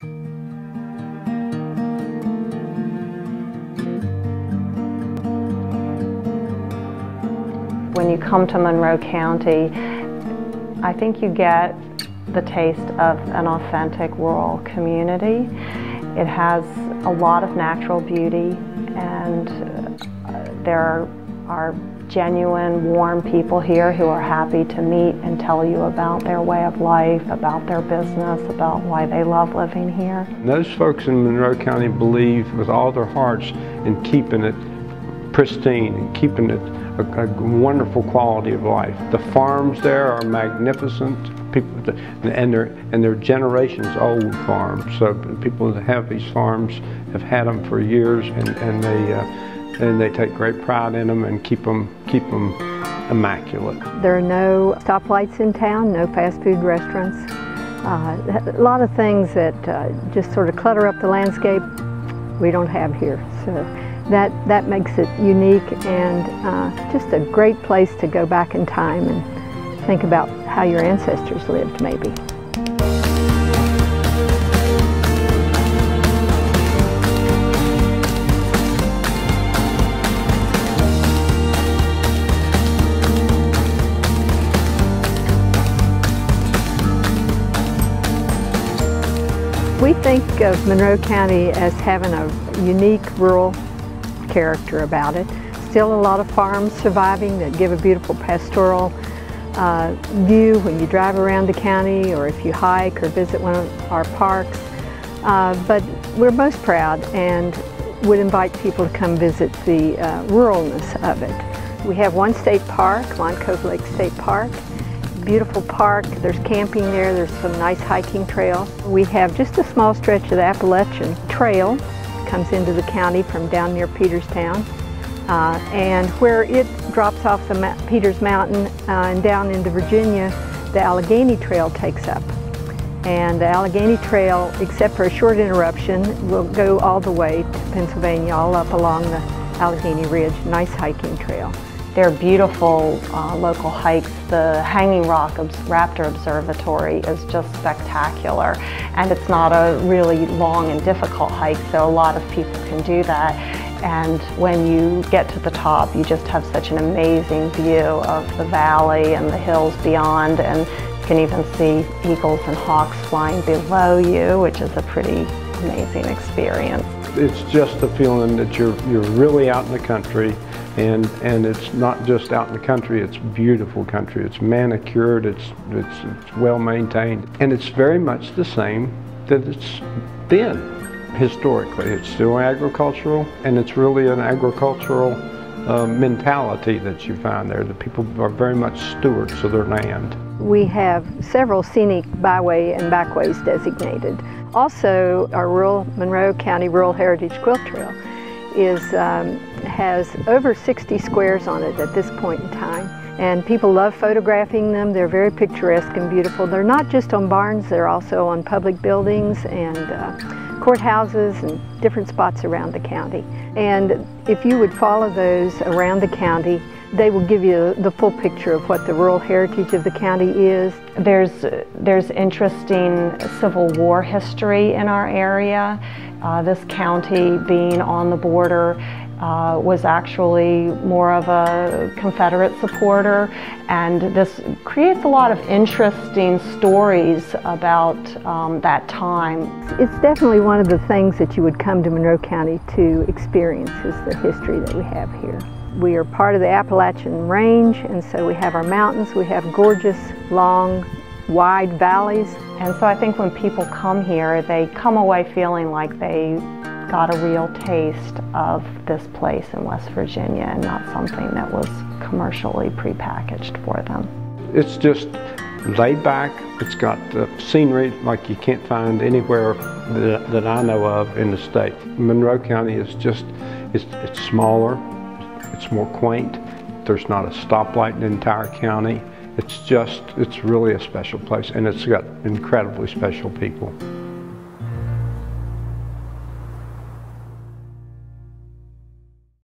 When you come to Monroe County, I think you get the taste of an authentic rural community. It has a lot of natural beauty, and there are genuine, warm people here who are happy to meet and tell you about their way of life, about their business, about why they love living here. Those folks in Monroe County believe with all their hearts in keeping it pristine and keeping it a wonderful quality of life. The farms there are magnificent. People, and they're generations old farms. So people that have these farms have had them for years, and they take great pride in them and keep them immaculate. There are no stoplights in town, no fast food restaurants. A lot of things that just sort of clutter up the landscape we don't have here. So that makes it unique and just a great place to go back in time and think about how your ancestors lived, maybe. We think of Monroe County as having a unique rural character about it. Still a lot of farms surviving that give a beautiful pastoral view when you drive around the county or if you hike or visit one of our parks. But we're most proud and would invite people to come visit the ruralness of it. We have one state park, Long Cove Lake State Park. Beautiful park, there's camping there, there's some nice hiking trails. We have just a small stretch of the Appalachian Trail, comes into the county from down near Peterstown, and where it drops off the Peters Mountain and down into Virginia, the Allegheny Trail takes up. And the Allegheny Trail, except for a short interruption, will go all the way to Pennsylvania, all up along the Allegheny Ridge, nice hiking trail. They're beautiful local hikes. The Hanging Rock Raptor Observatory is just spectacular, and it's not a really long and difficult hike, so a lot of people can do that. And when you get to the top, you just have such an amazing view of the valley and the hills beyond, and you can even see eagles and hawks flying below you, which is a pretty amazing experience. It's just the feeling that you're really out in the country. And it's not just out in the country, it's beautiful country. It's manicured, it's well maintained. And it's very much the same that it's been historically. It's still agricultural, and it's really an agricultural mentality that you find there. The people are very much stewards of their land. We have several scenic byway and backways designated. Also, our Monroe County Rural Heritage Quilt Trail has over 60 squares on it at this point in time, and people love photographing them. They're very picturesque and beautiful. They're not just on barns, they're also on public buildings and courthouses and different spots around the county. And if you would follow those around the county, they will give you the full picture of what the rural heritage of the county is. There's interesting Civil War history in our area. This county, being on the border, was actually more of a Confederate supporter, and this creates a lot of interesting stories about that time. It's definitely one of the things that you would come to Monroe County to experience, is the history that we have here. We are part of the Appalachian Range, and so we have our mountains, we have gorgeous, long, wide valleys. And so I think when people come here, they come away feeling like they got a real taste of this place in West Virginia and not something that was commercially prepackaged for them. It's just laid back. It's got the scenery like you can't find anywhere that I know of in the state. Monroe County is just, it's smaller, it's more quaint. There's not a stoplight in the entire county. It's really a special place, and it's got incredibly special people.